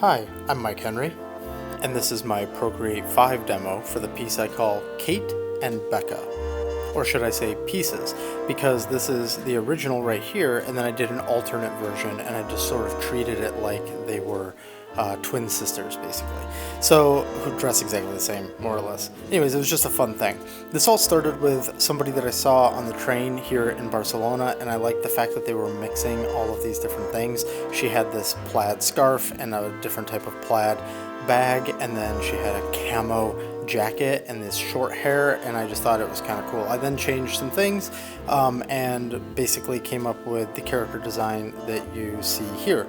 Hi, I'm Mike Henry, and this is my Procreate 5 demo for the piece I call Kate and Becca. Or should I say pieces, because this is the original right here, and then I did an alternate version, and I just sort of treated it like they were twin sisters, basically. So, who dress exactly the same, more or less. Anyways, it was just a fun thing. This all started with somebody that I saw on the train here in Barcelona, and I liked the fact that they were mixing all of these different things. She had this plaid scarf and a different type of plaid bag, and then she had a camo jacket and this short hair, and I just thought it was kind of cool. I then changed some things and basically came up with the character design that you see here.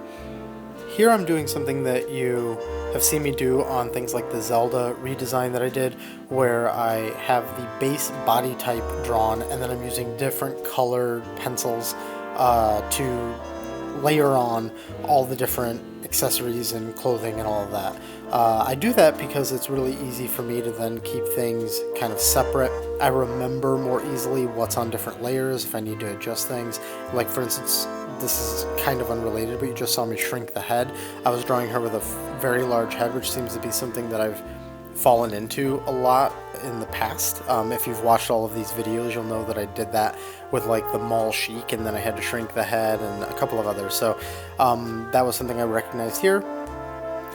Here I'm doing something that you have seen me do on things like the Zelda redesign that I did, where I have the base body type drawn and then I'm using different colored pencils to layer on all the different accessories and clothing and all of that. I do that because it's really easy for me to then keep things kind of separate. I remember more easily what's on different layers if I need to adjust things. Like for instance, this is kind of unrelated, but you just saw me shrink the head. I was drawing her with a very large head, which seems to be something that I've fallen into a lot in the past. If you've watched all of these videos, you'll know that I did that with like the mall chic, and then I had to shrink the head and a couple of others. So that was something I recognized here.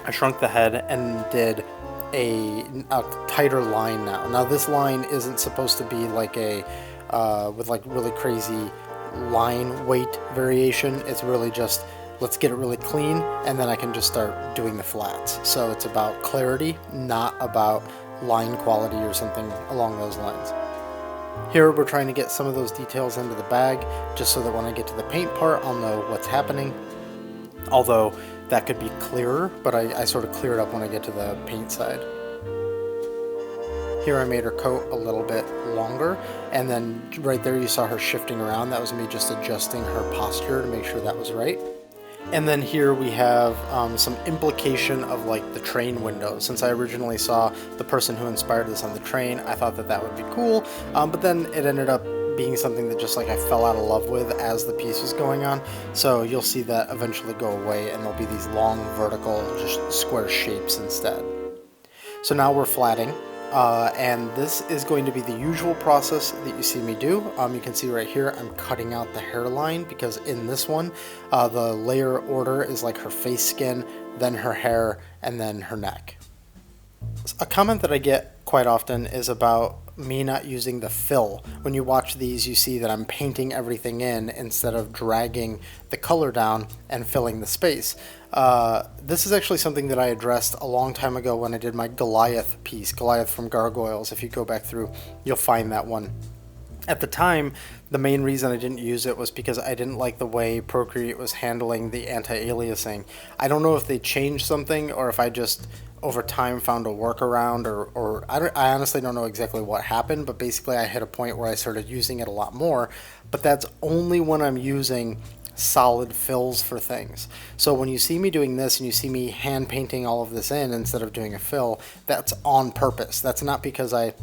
I shrunk the head and did a tighter line now. Now this line isn't supposed to be like a with like really crazy line weight variation. It's really just let's get it really clean, and then I can just start doing the flats. So it's about clarity, not about line quality or something along those lines. Here we're trying to get some of those details into the bag, just so that when I get to the paint part, I'll know what's happening. Although that could be clearer, but I sort of clear it up when I get to the paint side. Here I made her coat a little bit longer, and then right there you saw her shifting around. That was me just adjusting her posture to make sure that was right. And then here we have some implication of like the train window. Since I originally saw the person who inspired this on the train, I thought that that would be cool, but then it ended up being something that just like I fell out of love with as the piece was going on. So you'll see that eventually go away, and there'll be these long vertical just square shapes instead. So now we're flatting. And this is going to be the usual process that you see me do. You can see right here I'm cutting out the hairline, because in this one the layer order is like her face skin, then her hair, and then her neck. A comment that I get quite often is about me not using the fill. When you watch these, you see that I'm painting everything in instead of dragging the color down and filling the space. This is actually something that I addressed a long time ago when I did my Goliath piece, Goliath from Gargoyles. If you go back through, you'll find that one. At the time, the main reason I didn't use it was because I didn't like the way Procreate was handling the anti-aliasing. I don't know if they changed something or if I just over time found a workaround, or I honestly don't know exactly what happened, but basically I hit a point where I started using it a lot more, but that's only when I'm using solid fills for things. So when you see me doing this and you see me hand painting all of this in instead of doing a fill, that's on purpose. That's not because I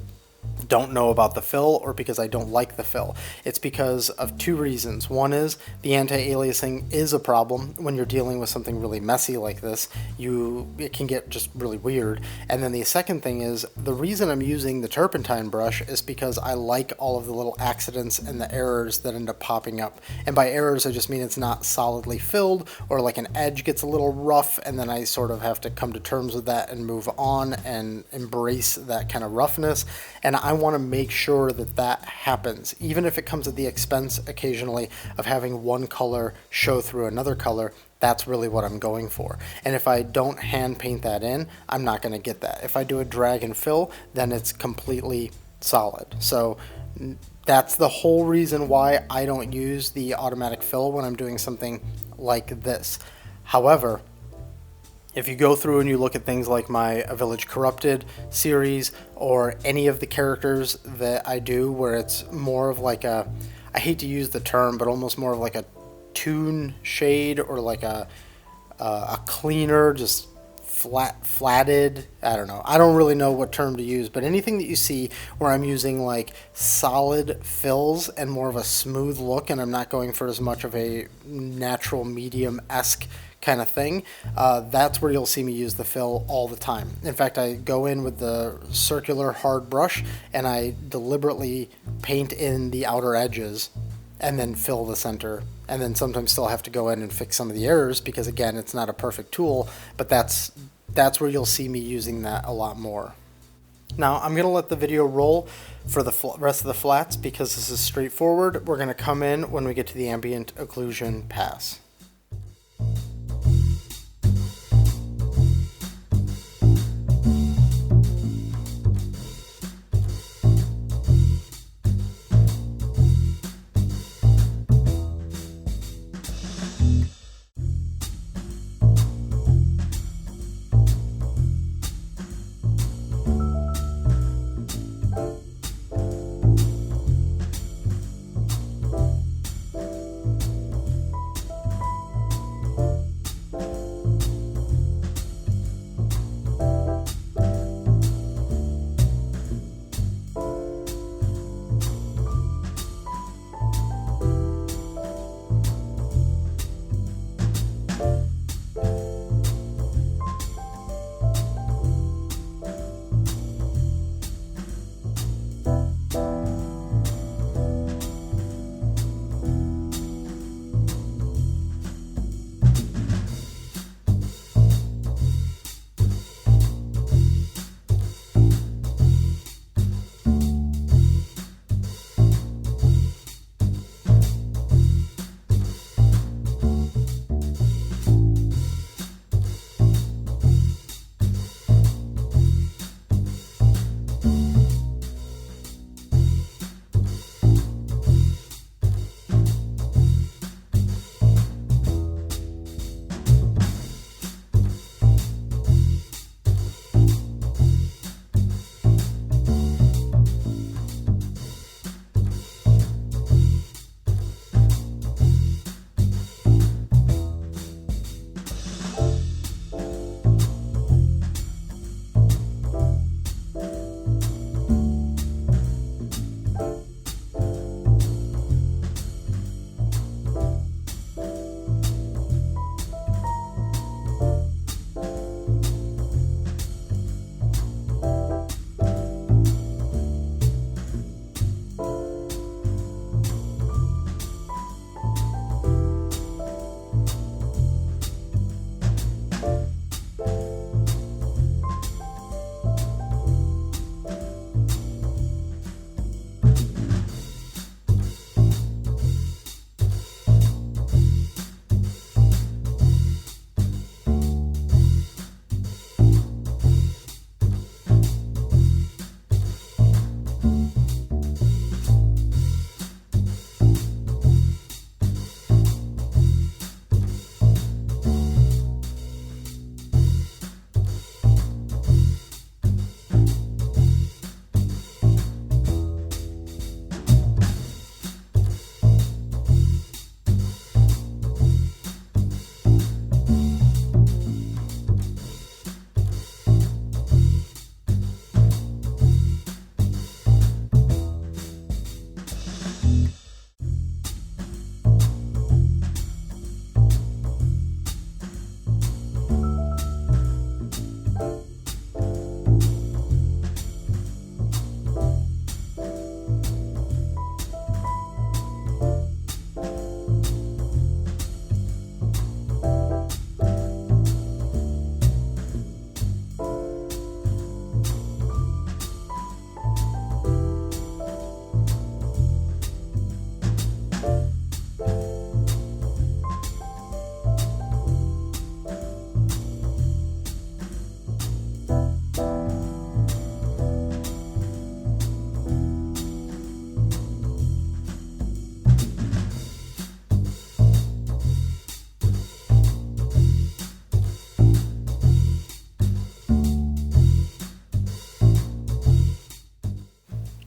don't know about the fill or because I don't like the fill. It's because of two reasons. One is the anti-aliasing is a problem when you're dealing with something really messy like this. It can get just really weird. And then the second thing is the reason I'm using the turpentine brush is because I like all of the little accidents and the errors that end up popping up. And by errors, I just mean it's not solidly filled, or like an edge gets a little rough, and then I sort of have to come to terms with that and move on and embrace that kind of roughness. And I want to make sure that that happens, even if it comes at the expense occasionally of having one color show through another color. That's really what I'm going for. And if I don't hand paint that in, I'm not going to get that. If I do a drag and fill, then it's completely solid. So that's the whole reason why I don't use the automatic fill when I'm doing something like this. However, if you go through and you look at things like my A Village Corrupted series, or any of the characters that I do where it's more of like I hate to use the term, but almost more of like a toon shade, or like a cleaner, just flatted, I don't know. I don't really know what term to use, but anything that you see where I'm using like solid fills and more of a smooth look, and I'm not going for as much of a natural medium-esque kind of thing, that's where you'll see me use the fill all the time. In fact, I go in with the circular hard brush and I deliberately paint in the outer edges and then fill the center, and then sometimes still have to go in and fix some of the errors because, again, it's not a perfect tool, but that's where you'll see me using that a lot more. Now I'm going to let the video roll for the rest of the flats because this is straightforward. We're going to come in when we get to the ambient occlusion pass.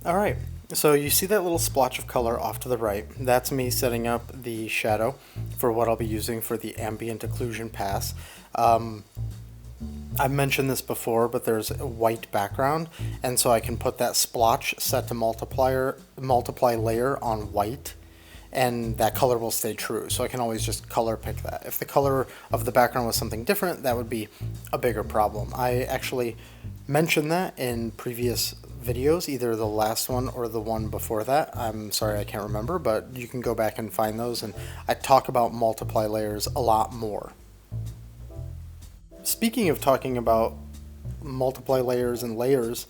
All right, so you see that little splotch of color off to the right. That's me setting up the shadow for what I'll be using for the ambient occlusion pass. I've mentioned this before, but there's a white background, and so I can put that splotch set to multiply layer on white, and that color will stay true. So I can always just color pick that. If the color of the background was something different, that would be a bigger problem. I actually mentioned that in previous videos, either the last one or the one before that. I'm sorry, I can't remember, but you can go back and find those, and I talk about multiply layers a lot more. Speaking of talking about multiply layers and layers,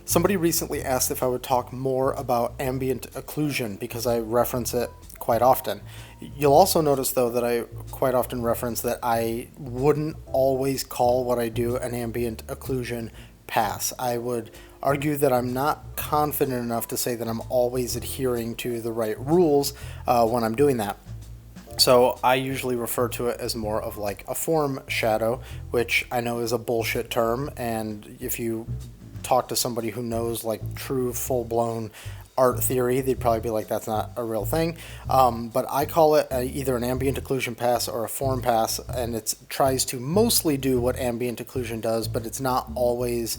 somebody recently asked if I would talk more about ambient occlusion because I reference it quite often. You'll also notice though that I quite often reference that I wouldn't always call what I do an ambient occlusion pass. I would argue that I'm not confident enough to say that I'm always adhering to the right rules when I'm doing that. So I usually refer to it as more of like a form shadow, which I know is a bullshit term, and if you talk to somebody who knows like true full-blown art theory, they'd probably be like, that's not a real thing. But I call it either an ambient occlusion pass or a form pass, and it tries to mostly do what ambient occlusion does, but it's not always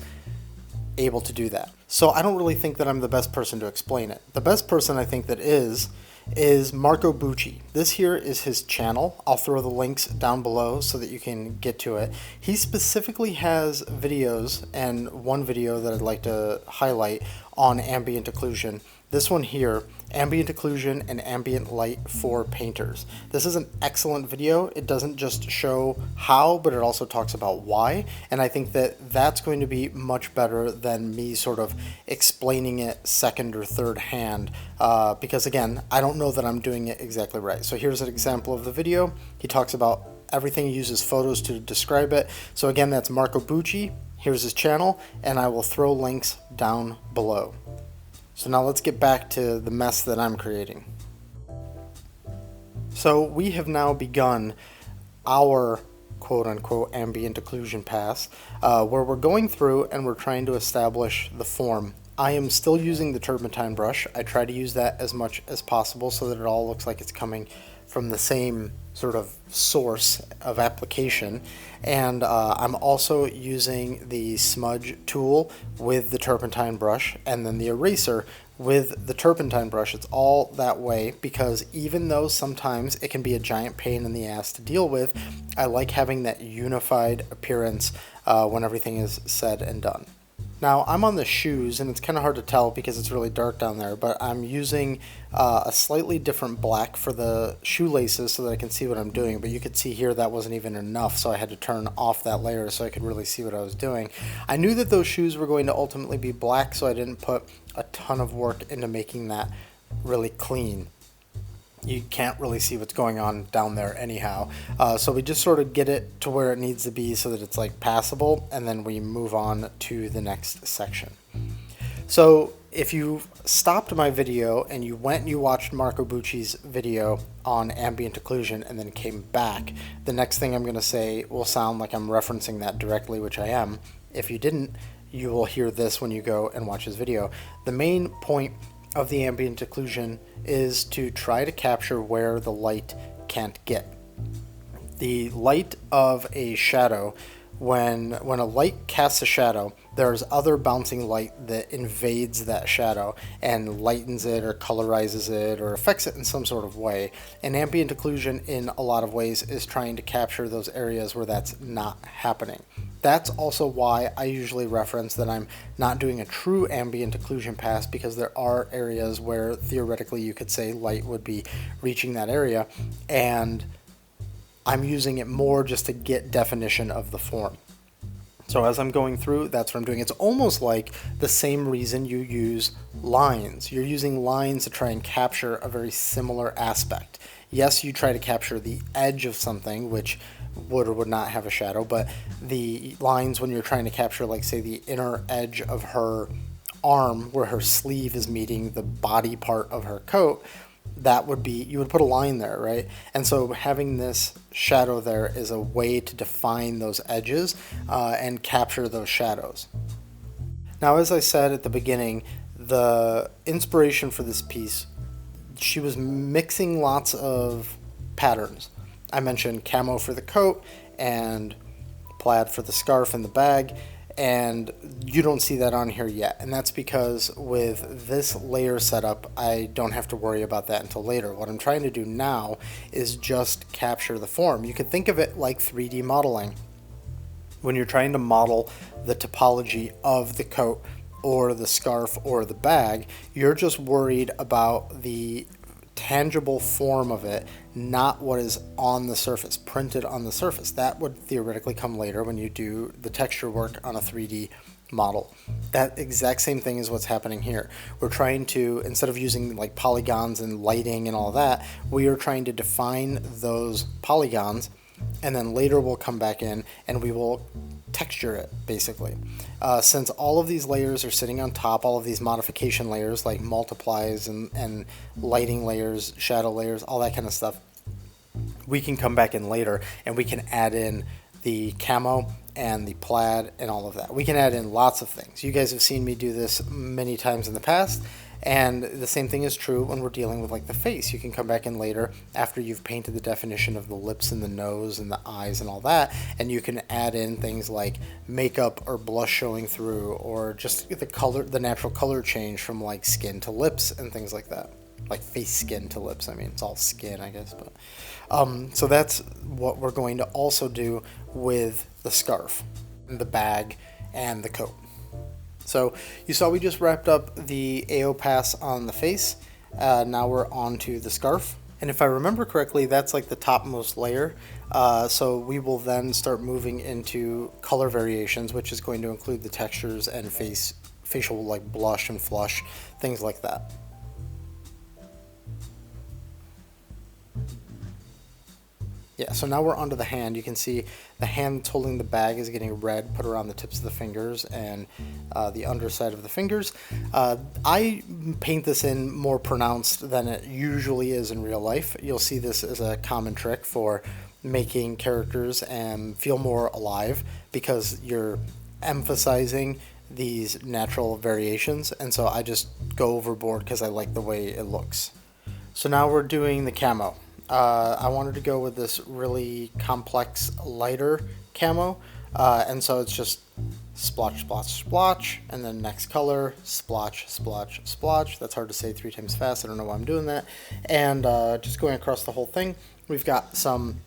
able to do that. So I don't really think that I'm the best person to explain it. The best person I think that is Marco Bucci. This here is his channel. I'll throw the links down below so that you can get to it. He specifically has videos, and one video that I'd like to highlight on ambient occlusion. This one here, ambient occlusion and ambient light for painters. This is an excellent video. It doesn't just show how, but it also talks about why. And I think that that's going to be much better than me sort of explaining it second or third hand. Because again, I don't know that I'm doing it exactly right. So here's an example of the video. He talks about everything. He uses photos to describe it. So again, that's Marco Bucci. Here's his channel, and I will throw links down below. So now let's get back to the mess that I'm creating. So we have now begun our quote-unquote ambient occlusion pass, where we're going through and we're trying to establish the form. I am still using the turpentine brush. I try to use that as much as possible so that it all looks like it's coming from the same sort of source of application. And I'm also using the smudge tool with the turpentine brush, and then the eraser with the turpentine brush. It's all that way because even though sometimes it can be a giant pain in the ass to deal with, I like having that unified appearance when everything is said and done. Now I'm on the shoes, and it's kind of hard to tell because it's really dark down there, but I'm using a slightly different black for the shoelaces so that I can see what I'm doing. But you could see here that wasn't even enough, so I had to turn off that layer so I could really see what I was doing. I knew that those shoes were going to ultimately be black, so I didn't put a ton of work into making that really clean. You can't really see what's going on down there anyhow. So we just sort of get it to where it needs to be so that it's like passable, and then we move on to the next section. So if you stopped my video and you went and you watched Marco Bucci's video on ambient occlusion and then came back, the next thing I'm going to say will sound like I'm referencing that directly, which I am. If you didn't, you will hear this when you go and watch his video. The main point of the ambient occlusion is to try to capture where the light can't get. The light of a shadow, when a light casts a shadow, there's other bouncing light that invades that shadow and lightens it or colorizes it or affects it in some sort of way. And ambient occlusion in a lot of ways is trying to capture those areas where that's not happening. That's also why I usually reference that I'm not doing a true ambient occlusion pass, because there are areas where theoretically you could say light would be reaching that area, and I'm using it more just to get definition of the form. So as I'm going through, that's what I'm doing. It's almost like the same reason you use lines. You're using lines to try and capture a very similar aspect. Yes, you try to capture the edge of something, which would or would not have a shadow, but the lines, when you're trying to capture, like say the inner edge of her arm where her sleeve is meeting the body part of her coat, that would be, you would put a line there, right? And so having this shadow there is a way to define those edges and capture those shadows. Now, as I said at the beginning, the inspiration for this piece, she was mixing lots of patterns. I mentioned camo for the coat and plaid for the scarf and the bag, and you don't see that on here yet. And that's because with this layer setup, I don't have to worry about that until later. What I'm trying to do now is just capture the form. You could think of it like 3D modeling. When you're trying to model the topology of the coat or the scarf or the bag, you're just worried about the tangible form of it, not what is on the surface, printed on the surface. That would theoretically come later when you do the texture work on a 3D model. That exact same thing is what's happening here. We're trying to, instead of using like polygons and lighting and all that, we are trying to define those polygons, and then later we'll come back in and we will texture it, basically. Since all of these layers are sitting on top, all of these modification layers like multiplies and lighting layers, shadow layers, all that kind of stuff, we can come back in later and we can add in the camo and the plaid and all of that. We can add in lots of things. You guys have seen me do this many times in the past, and the same thing is true when we're dealing with like the face. You can come back in later after you've painted the definition of the lips and the nose and the eyes and all that, and you can add in things like makeup or blush showing through, or just the color, the natural color change from like skin to lips and things like that. Like face skin to lips. I mean, it's all skin, I guess, but so that's what we're going to also do with the scarf, the bag, and the coat. So you saw we just wrapped up the AO pass on the face. Now we're on to the scarf. And if I remember correctly, that's like the topmost layer. So we will then start moving into color variations, which is going to include the textures and facial like blush and flush, things like that. Yeah, so now we're onto the hand. You can see the hand that's holding the bag is getting red put around the tips of the fingers and the underside of the fingers. I paint this in more pronounced than it usually is in real life. You'll see this as a common trick for making characters feel more alive, because you're emphasizing these natural variations, and so I just go overboard because I like the way it looks. So now we're doing the camo. I wanted to go with this really complex, lighter camo, and so it's just splotch, splotch, splotch, and then next color, splotch, splotch, splotch. That's hard to say 3 times fast. I don't know why I'm doing that. And just going across the whole thing, we've got some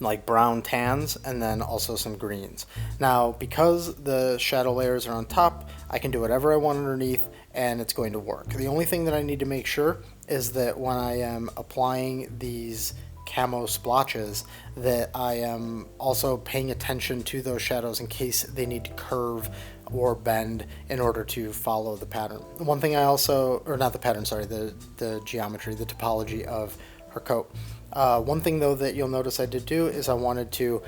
like brown tans and then also some greens. Now, because the shadow layers are on top, I can do whatever I want underneath and it's going to work. The only thing that I need to make sure is that when I am applying these camo splotches, that I am also paying attention to those shadows in case they need to curve or bend in order to follow the pattern. One thing I also, or not the pattern, sorry, the geometry, the topology of her coat. One thing though that you'll notice I did do is I wanted to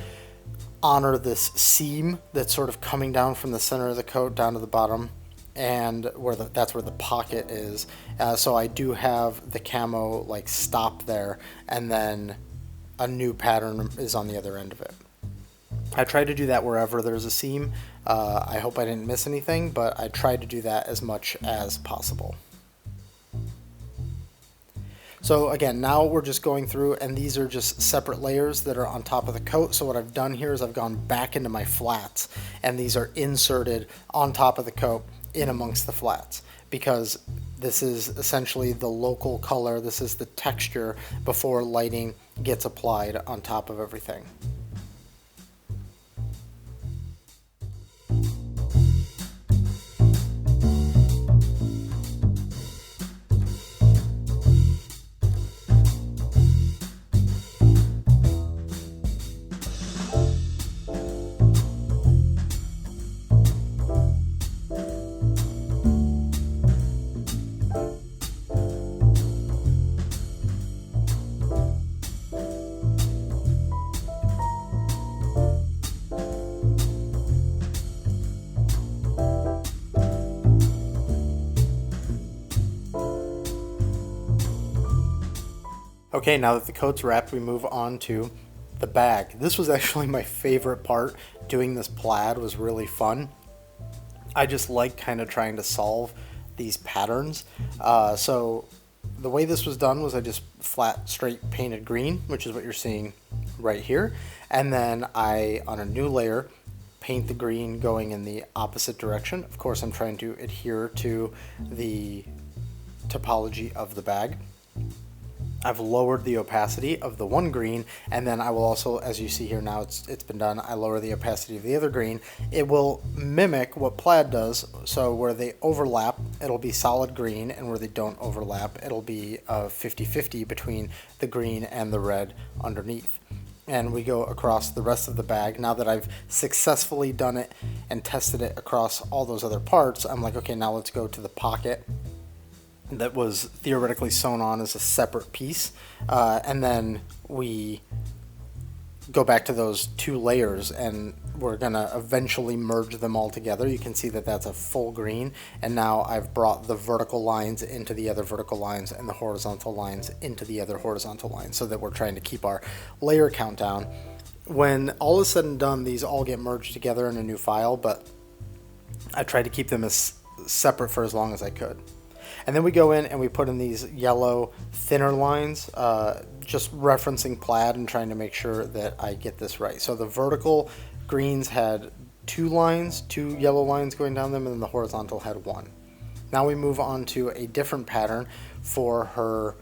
honor this seam that's sort of coming down from the center of the coat down to the bottom, and that's where the pocket is. So I do have the camo like stop there, and then a new pattern is on the other end of it. I tried to do that wherever there's a seam. I hope I didn't miss anything, but I tried to do that as much as possible. So again, now we're just going through, and these are just separate layers that are on top of the coat. So what I've done here is I've gone back into my flats, and these are inserted on top of the coat in amongst the flats, because this is essentially the local color, this is the texture before lighting gets applied on top of everything. Okay, now that the coat's wrapped, we move on to the bag. This was actually my favorite part. Doing this plaid was really fun. I just like kind of trying to solve these patterns. So the way this was done was I just flat straight painted green, which is what you're seeing right here. And then I, on a new layer, paint the green going in the opposite direction. Of course, I'm trying to adhere to the topology of the bag. I've lowered the opacity of the one green, and then I will also, as you see here now, it's been done, I lower the opacity of the other green. It will mimic what plaid does, so where they overlap, it'll be solid green, and where they don't overlap, it'll be 50-50 between the green and the red underneath. And we go across the rest of the bag. Now that I've successfully done it and tested it across all those other parts, I'm like, okay, now let's go to the pocket that was theoretically sewn on as a separate piece, and then we go back to those two layers, and we're gonna eventually merge them all together. You can see that that's a full green, and now I've brought the vertical lines into the other vertical lines and the horizontal lines into the other horizontal lines, so that we're trying to keep our layer count down. When all is said and done, these all get merged together in a new file, but I tried to keep them as separate for as long as I could. And then we go in and we put in these yellow thinner lines, just referencing plaid and trying to make sure that I get this right. So the vertical greens had two yellow lines going down them, and then the horizontal had one. Now we move on to a different pattern for her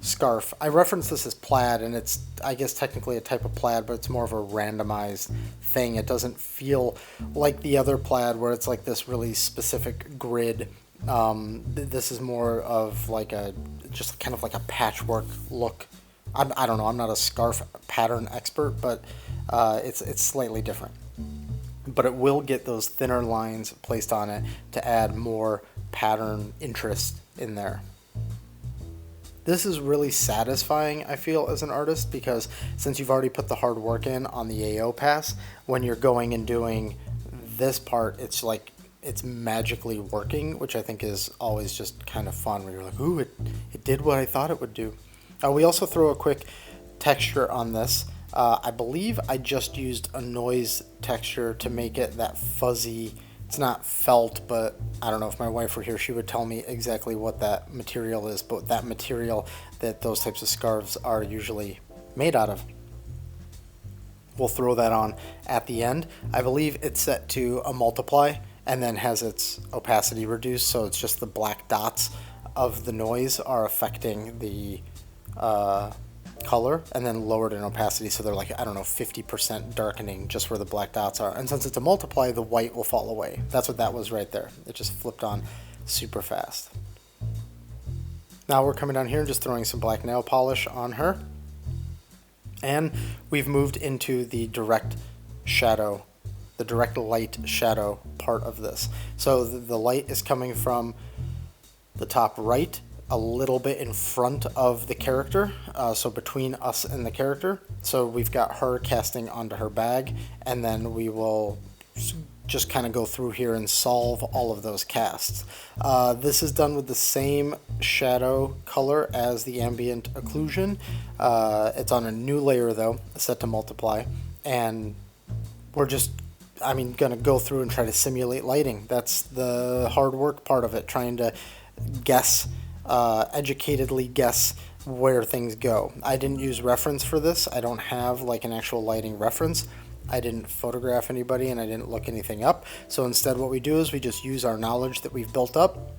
scarf. I reference this as plaid, and it's, I guess, technically a type of plaid, but it's more of a randomized thing. It doesn't feel like the other plaid where it's like this really specific grid. This is more of like just kind of like a patchwork look. I don't know, I'm not a scarf pattern expert, but it's slightly different. But it will get those thinner lines placed on it to add more pattern interest in there. This is really satisfying, I feel, as an artist, because since you've already put the hard work in on the AO pass, when you're going and doing this part, it's like it's magically working, which I think is always just kind of fun, where you're like, ooh, it did what I thought it would do. We also throw a quick texture on this. I believe I just used a noise texture to make it that fuzzy. It's not felt, but I don't know, if my wife were here, she would tell me exactly what that material is, but that material that those types of scarves are usually made out of. We'll throw that on at the end. I believe it's set to a multiply, and then has its opacity reduced, so it's just the black dots of the noise are affecting the color, and then lowered in opacity, so they're like, I don't know, 50% darkening just where the black dots are. And since it's a multiply, the white will fall away. That's what that was right there. It just flipped on super fast. Now we're coming down here and just throwing some black nail polish on her. And we've moved into the direct shadow, the direct light shadow part of this. So the light is coming from the top right, a little bit in front of the character, so between us and the character. So we've got her casting onto her bag, and then we will just kind of go through here and solve all of those casts. This is done with the same shadow color as the ambient occlusion. It's on a new layer though, set to multiply, and we're just, gonna go through and try to simulate lighting. That's the hard work part of it, trying to guess, educatedly guess where things go. I didn't use reference for this. I don't have like an actual lighting reference. I didn't photograph anybody, and I didn't look anything up. So instead what we do is we just use our knowledge that we've built up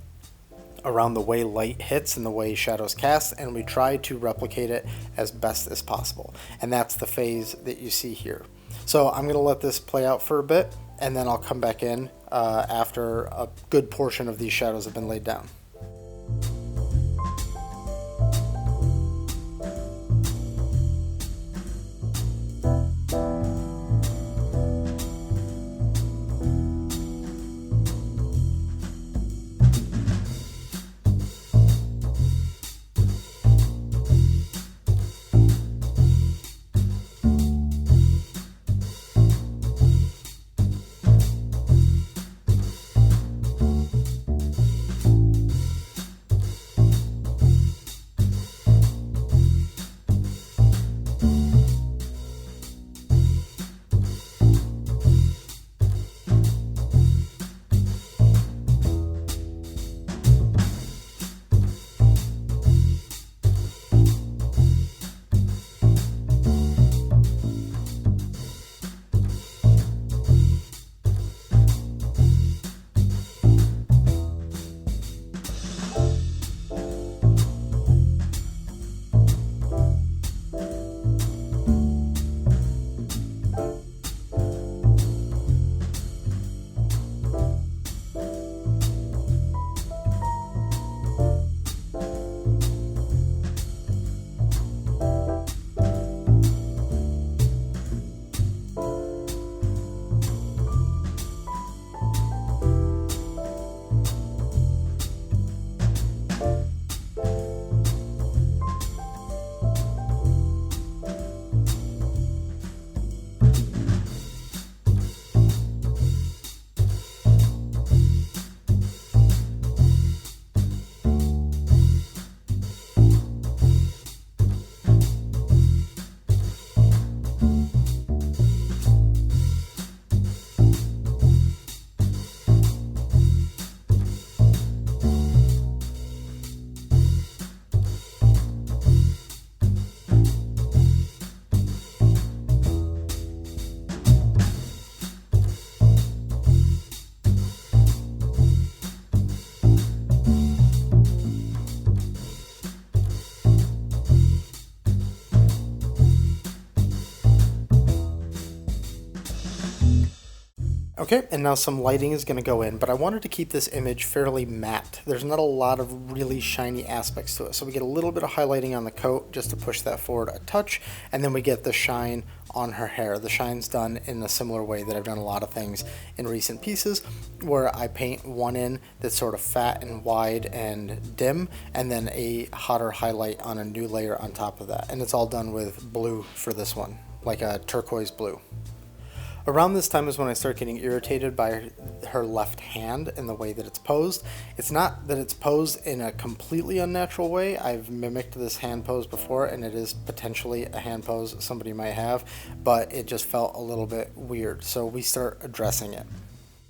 around the way light hits and the way shadows cast, and we try to replicate it as best as possible. And that's the phase that you see here. So I'm going to let this play out for a bit, and then I'll come back in after a good portion of these shadows have been laid down. Okay, and now some lighting is going to go in, but I wanted to keep this image fairly matte. There's not a lot of really shiny aspects to it, so we get a little bit of highlighting on the coat just to push that forward a touch, and then we get the shine on her hair. The shine's done in a similar way that I've done a lot of things in recent pieces, where I paint one in that's sort of fat and wide and dim, and then a hotter highlight on a new layer on top of that. And it's all done with blue for this one, like a turquoise blue. Around this time is when I start getting irritated by her left hand and the way that it's posed. It's not that it's posed in a completely unnatural way. I've mimicked this hand pose before, and it is potentially a hand pose somebody might have, but it just felt a little bit weird, so we start addressing it.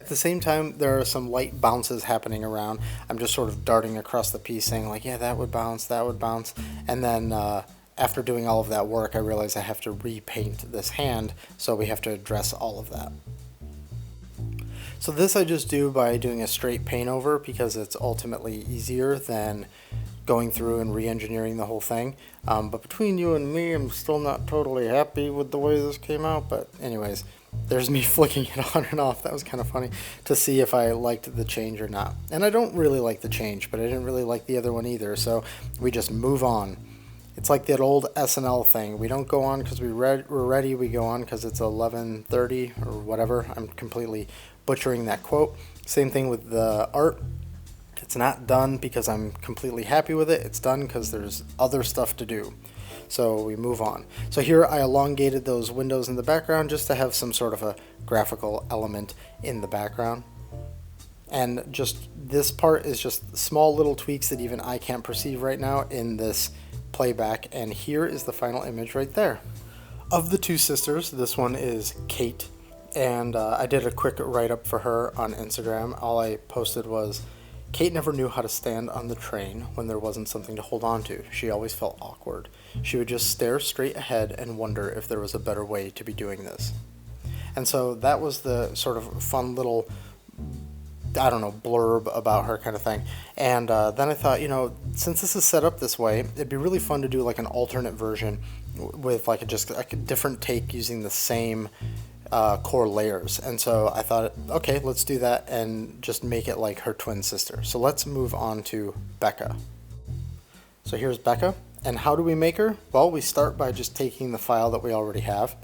At the same time, there are some light bounces happening around. I'm just sort of darting across the piece saying like, yeah, that would bounce, and then after doing all of that work, I realized I have to repaint this hand, so we have to address all of that. So this I just do by doing a straight paint over because it's ultimately easier than going through and re-engineering the whole thing. But between you and me, I'm still not totally happy with the way this came out. But anyways, there's me flicking it on and off. That was kind of funny to see if I liked the change or not. And I don't really like the change, but I didn't really like the other one either, so we just move on. It's like that old SNL thing. We don't go on because we're ready. We go on because it's 11:30 or whatever. I'm completely butchering that quote. Same thing with the art. It's not done because I'm completely happy with it. It's done because there's other stuff to do. So we move on. So here I elongated those windows in the background just to have some sort of a graphical element in the background. And just this part is just small little tweaks that even I can't perceive right now in this playback, and here is the final image right there. Of the two sisters, this one is Kate, and I did a quick write-up for her on Instagram. All I posted was, Kate never knew how to stand on the train when there wasn't something to hold on to. She always felt awkward. She would just stare straight ahead and wonder if there was a better way to be doing this. And so that was the sort of fun little, I don't know, blurb about her kind of thing. And then I thought, since this is set up this way, it'd be really fun to do like an alternate version with like just a different take using the same core layers. And so I thought, okay, let's do that and just make it like her twin sister. So let's move on to Becca. So here's Becca. And how do we make her? Well, we start by just taking the file that we already have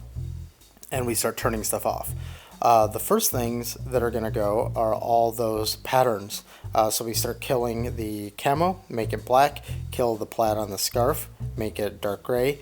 and we start turning stuff off. The first things that are going to go are all those patterns. So we start killing the camo, make it black, kill the plaid on the scarf, make it dark gray,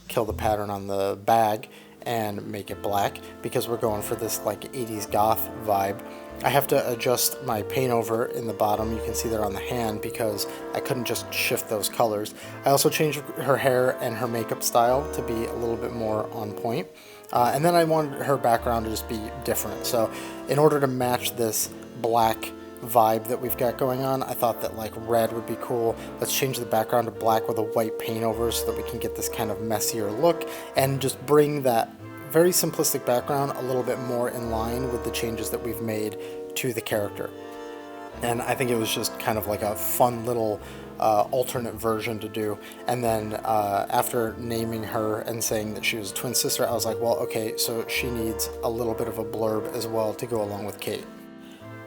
kill the pattern on the bag, and make it black because we're going for this like 80s goth vibe. I have to adjust my paint over in the bottom. You can see there on the hand because I couldn't just shift those colors. I also changed her hair and her makeup style to be a little bit more on point. And then I wanted her background to just be different. So in order to match this black vibe that we've got going on, I thought that like red would be cool. Let's change the background to black with a white paint over so that we can get this kind of messier look and just bring that very simplistic background a little bit more in line with the changes that we've made to the character. And I think it was just kind of like a fun little alternate version to do. And then after naming her and saying that she was a twin sister, I was like, well, okay, so she needs a little bit of a blurb as well to go along with Kate.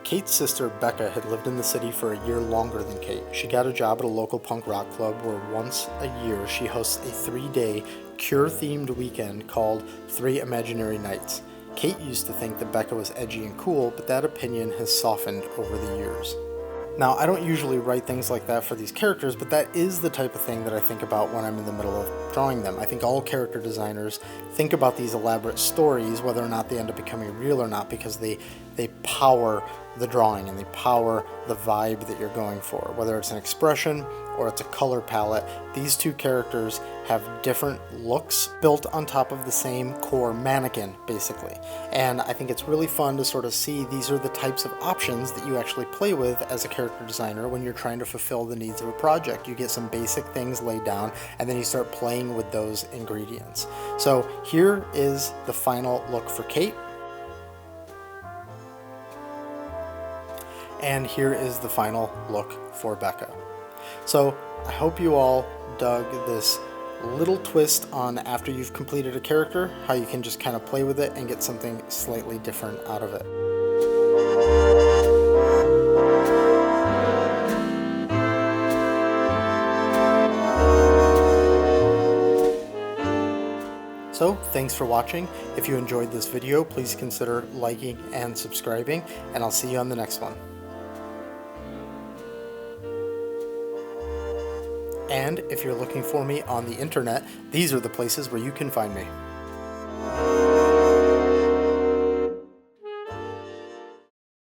Kate's sister, Becca, had lived in the city for a year longer than Kate. She got a job at a local punk rock club where once a year she hosts a 3-day Cure-themed weekend called 3 Imaginary Nights. Kate used to think that Becca was edgy and cool, but that opinion has softened over the years. Now, I don't usually write things like that for these characters, but that is the type of thing that I think about when I'm in the middle of drawing them. I think all character designers think about these elaborate stories, whether or not they end up becoming real or not, because they power the drawing and they power the vibe that you're going for. Whether it's an expression or it's a color palette, these two characters have different looks built on top of the same core mannequin, basically. And I think it's really fun to sort of see these are the types of options that you actually play with as a character designer when you're trying to fulfill the needs of a project. You get some basic things laid down and then you start playing with those ingredients. So here is the final look for Kate. And here is the final look for Becca. So I hope you all dug this little twist on after you've completed a character, how you can just kind of play with it and get something slightly different out of it. So thanks for watching. If you enjoyed this video, please consider liking and subscribing, and I'll see you on the next one. And if you're looking for me on the internet, these are the places where you can find me.